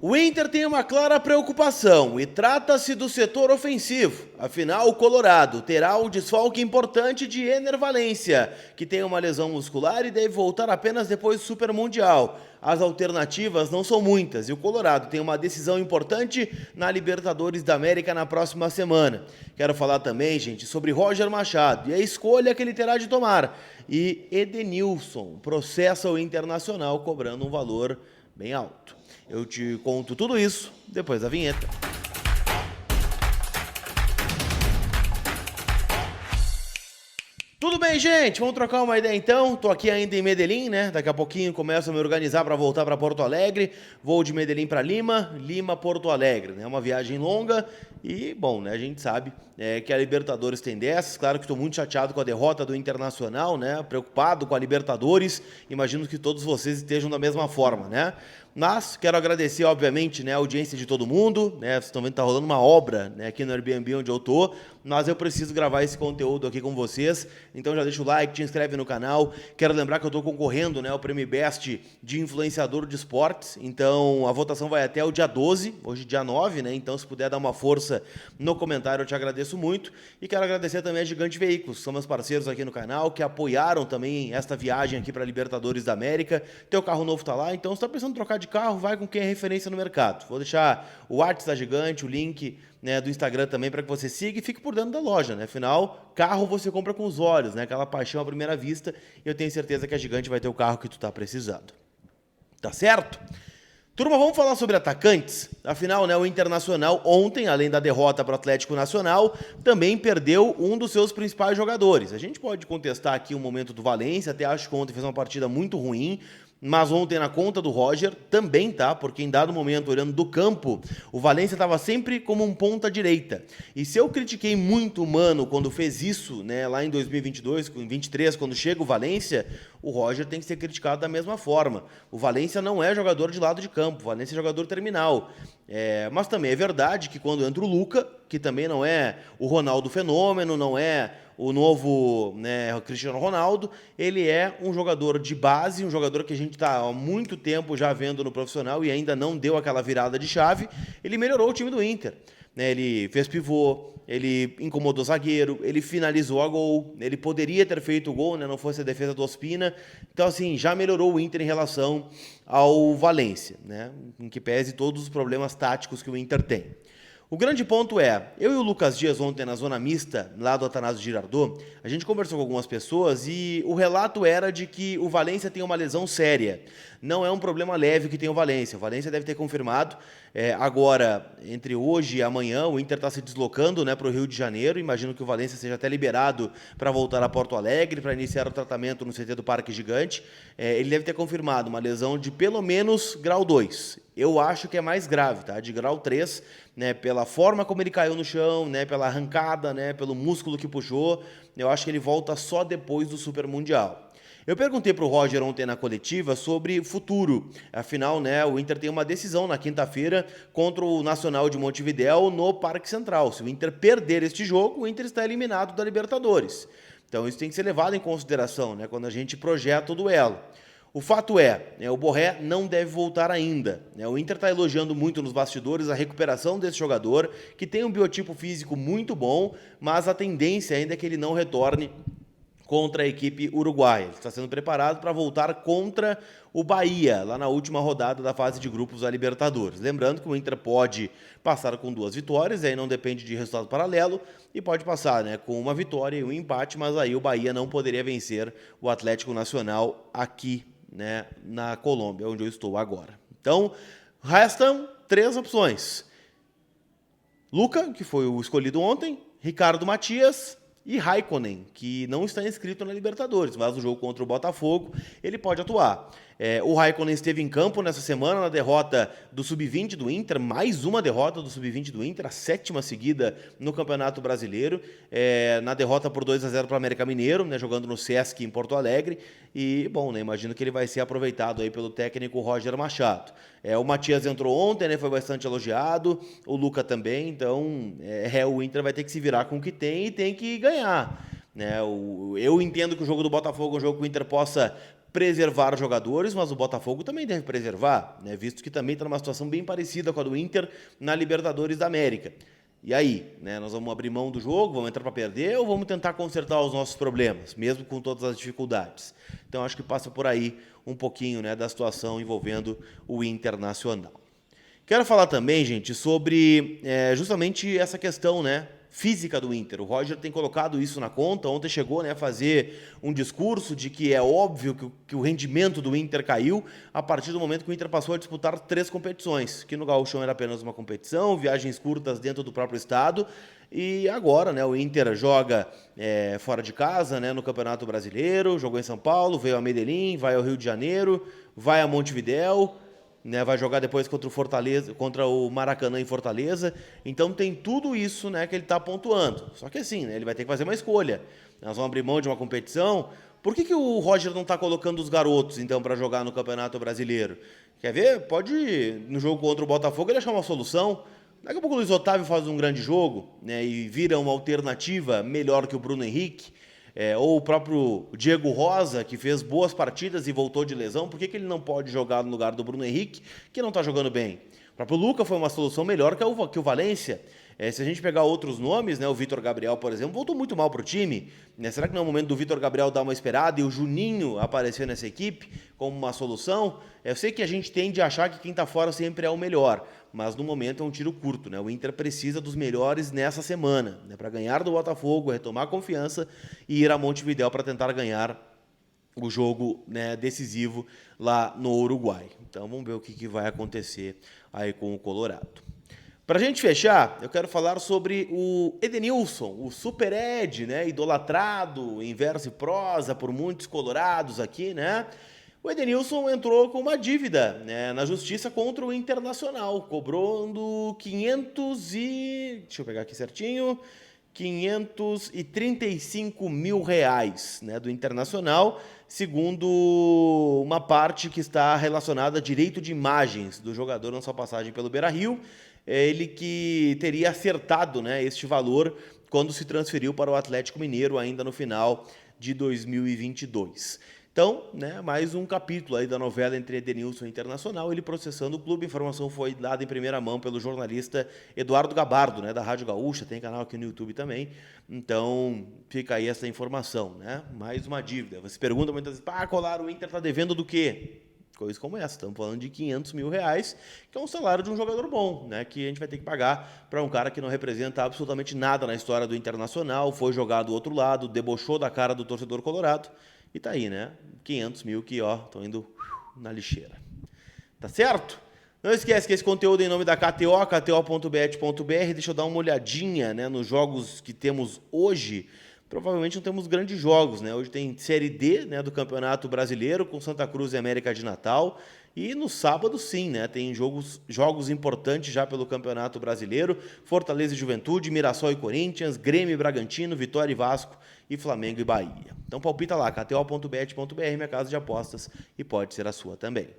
O Inter tem uma clara preocupação e trata-se do setor ofensivo. Afinal, o Colorado terá o desfalque importante de Ener Valencia, que tem uma lesão muscular e deve voltar apenas depois do Super Mundial. As alternativas não são muitas e o Colorado tem uma decisão importante na Libertadores da América na próxima semana. Quero falar também, gente, sobre Roger Machado e a escolha que ele terá de tomar. E Edenilson processa o Internacional cobrando um valor bem alto. Eu te conto tudo isso depois da vinheta. Tudo bem, gente? Vamos trocar uma ideia então. Tô aqui ainda em Medellín, né? Daqui a pouquinho começo a me organizar para voltar para Porto Alegre. Vou de Medellín para Lima, Lima, Porto Alegre, né? É uma viagem longa e, bom, né? A gente sabe que a Libertadores tem dessas. Claro que estou muito chateado com a derrota do Internacional, né? Preocupado com a Libertadores. Imagino que todos vocês estejam da mesma forma, né? Mas quero agradecer, obviamente, né, a audiência de todo mundo, né? Vocês estão vendo que tá rolando uma obra, né, aqui no Airbnb onde eu tô, mas eu preciso gravar esse conteúdo aqui com vocês. Então já deixa o like, te inscreve no canal. Quero lembrar que eu tô concorrendo, né, ao Prêmio Best de influenciador de esportes. Então a votação vai até o dia 12, hoje dia 9, né? Então se puder dar uma força no comentário, eu te agradeço muito. E quero agradecer também a Gigante Veículos, que são meus parceiros aqui no canal, que apoiaram também esta viagem aqui para Libertadores da América. Teu carro novo tá lá, então se tá pensando em trocar de carro, vai com quem é referência no mercado. Vou deixar o WhatsApp da Gigante, o link, né, do Instagram também para que você siga e fique por dentro da loja, né? Afinal, carro você compra com os olhos, né? Aquela paixão à primeira vista, e eu tenho certeza que a Gigante vai ter o carro que tu tá precisando. Tá certo? Turma, vamos falar sobre atacantes? Afinal, né, o Internacional ontem, além da derrota para o Atlético Nacional, também perdeu um dos seus principais jogadores. A gente pode contestar aqui o momento do Valencia, até acho que ontem fez uma partida muito ruim, mas ontem na conta do Roger também tá, porque em dado momento, olhando do campo, o Valencia estava sempre como um ponta direita. E se eu critiquei muito o Mano quando fez isso, né, lá em 2022, em 23, quando chega o Valencia, o Roger tem que ser criticado da mesma forma. O Valencia não é jogador de lado de campo, o Valencia é jogador terminal. Mas também é verdade que quando entra o Luca, que também não é o Ronaldo fenômeno, não é o novo, né, Cristiano Ronaldo, ele é um jogador de base, um jogador que a gente está há muito tempo já vendo no profissional e ainda não deu aquela virada de chave. Ele melhorou o time do Inter, né? Ele fez pivô, ele incomodou o zagueiro, ele finalizou a gol, ele poderia ter feito o gol, né, não fosse a defesa do Ospina. Então, assim, já melhorou o Inter em relação ao Valencia, né, em que pese todos os problemas táticos que o Inter tem. O grande ponto é, eu e o Lucas Dias ontem na zona mista, lá do Atanásio Girardot, a gente conversou com algumas pessoas e o relato era de que o Valencia tem uma lesão séria. Não é um problema leve que tem o Valencia deve ter confirmado. Agora, entre hoje e amanhã, o Inter está se deslocando, né, para o Rio de Janeiro. Imagino que o Valencia seja até liberado para voltar a Porto Alegre, para iniciar o tratamento no CT do Parque Gigante. Ele deve ter confirmado uma lesão de pelo menos grau 2. Eu acho que é mais grave, tá? De grau 3, né, pela forma como ele caiu no chão, né, pela arrancada, né, pelo músculo que puxou. Eu acho que ele volta só depois do Super Mundial. Eu perguntei para o Roger ontem na coletiva sobre o futuro. Afinal, né, o Inter tem uma decisão na quinta-feira contra o Nacional de Montevidéu no Parque Central. Se o Inter perder este jogo, o Inter está eliminado da Libertadores. Então isso tem que ser levado em consideração, né, quando a gente projeta o duelo. O fato é, o Borré não deve voltar ainda. O Inter está elogiando muito nos bastidores a recuperação desse jogador, que tem um biotipo físico muito bom, mas a tendência ainda é que ele não retorne contra a equipe uruguaia. Ele está sendo preparado para voltar contra o Bahia, lá na última rodada da fase de grupos da Libertadores. Lembrando que o Inter pode passar com 2 vitórias, aí não depende de resultado paralelo, e pode passar, né, com uma vitória e um empate, mas aí o Bahia não poderia vencer o Atlético Nacional aqui, né, na Colômbia, onde eu estou agora. Então, restam 3 opções. Luca, que foi o escolhido ontem, Ricardo Matias e Raikkonen, que não está inscrito na Libertadores, mas no jogo contra o Botafogo ele pode atuar. O Raikkonen esteve em campo nessa semana na derrota do Sub-20 do Inter, mais uma derrota do Sub-20 do Inter, a 7ª seguida no Campeonato Brasileiro, na derrota por 2-0 para o América Mineiro, né, jogando no Sesc em Porto Alegre, e, bom, né, imagino que ele vai ser aproveitado aí pelo técnico Roger Machado. O Matias entrou ontem, né, foi bastante elogiado, o Luca também, então o Inter vai ter que se virar com o que tem e tem que ganhar. Eu entendo que o jogo do Botafogo é um jogo que o Inter possa preservar jogadores, mas o Botafogo também deve preservar, né? Visto que também está numa situação bem parecida com a do Inter na Libertadores da América. E aí, né, nós vamos abrir mão do jogo, vamos entrar para perder ou vamos tentar consertar os nossos problemas, mesmo com todas as dificuldades? Então, acho que passa por aí um pouquinho, né, da situação envolvendo o Internacional. Quero falar também, gente, sobre justamente essa questão, né, física do Inter. O Roger tem colocado isso na conta. Ontem chegou, né, a fazer um discurso de que é óbvio que o rendimento do Inter caiu a partir do momento que o Inter passou a disputar 3 competições, que no Gauchão era apenas uma competição, viagens curtas dentro do próprio estado, e agora, né, o Inter joga fora de casa, né, no Campeonato Brasileiro, jogou em São Paulo, veio a Medellín, vai ao Rio de Janeiro, vai a Montevidéu, né, vai jogar depois contra o Fortaleza, contra o Maracanã em Fortaleza. Então tem tudo isso, né, que ele está pontuando. Só que assim, né, ele vai ter que fazer uma escolha. Nós vamos abrir mão de uma competição. Por que o Roger não está colocando os garotos, então, para jogar no Campeonato Brasileiro? Quer ver? Pode, no jogo contra o Botafogo, ele achar uma solução. Daqui a pouco o Luiz Otávio faz um grande jogo, né, e vira uma alternativa melhor que o Bruno Henrique. Ou o próprio Diego Rosa, que fez boas partidas e voltou de lesão, por que ele não pode jogar no lugar do Bruno Henrique, que não está jogando bem? O próprio Luca foi uma solução melhor que o Valência. Se a gente pegar outros nomes, né, o Vitor Gabriel, por exemplo, voltou muito mal para o time. Né? Será que não é o momento do Vitor Gabriel dar uma esperada e o Juninho aparecer nessa equipe como uma solução? Eu sei que a gente tende a achar que quem está fora sempre é o melhor, mas no momento é um tiro curto. Né? O Inter precisa dos melhores nessa semana, né, para ganhar do Botafogo, retomar a confiança e ir a Montevidéu para tentar ganhar o jogo, né, decisivo lá no Uruguai. Então vamos ver o que vai acontecer aí com o Colorado. Para a gente fechar, eu quero falar sobre o Edenilson, o Super Ed, né, idolatrado em verso e prosa por muitos colorados aqui, né? O Edenilson entrou com uma dívida, né, na justiça contra o Internacional, cobrando 535 mil reais, né, do Internacional, segundo uma parte que está relacionada a direito de imagens do jogador na sua passagem pelo Beira-Rio. Ele que teria acertado, né, este valor quando se transferiu para o Atlético Mineiro ainda no final de 2022. Então, né, mais um capítulo aí da novela entre Edenilson e Internacional, ele processando o clube. A informação foi dada em primeira mão pelo jornalista Eduardo Gabardo, né, da Rádio Gaúcha, tem canal aqui no YouTube também. Então, fica aí essa informação, né? Mais uma dívida. Você pergunta muitas vezes, Colar, o Inter está devendo do quê? Coisa como essa, estamos falando de 500 mil reais, que é um salário de um jogador bom, né, que a gente vai ter que pagar para um cara que não representa absolutamente nada na história do Internacional, foi jogado do outro lado, debochou da cara do torcedor colorado, e tá aí, né, 500 mil que, estão indo na lixeira. Tá certo? Não esquece que esse conteúdo é em nome da KTO, kto.bet.br, deixa eu dar uma olhadinha, né, nos jogos que temos hoje. Provavelmente não temos grandes jogos, né? Hoje tem Série D, né, do Campeonato Brasileiro, com Santa Cruz e América de Natal. E no sábado, sim, né, tem jogos importantes já pelo Campeonato Brasileiro. Fortaleza e Juventude, Mirassol e Corinthians, Grêmio e Bragantino, Vitória e Vasco e Flamengo e Bahia. Então palpita lá, kto.bet.br, minha casa de apostas, e pode ser a sua também.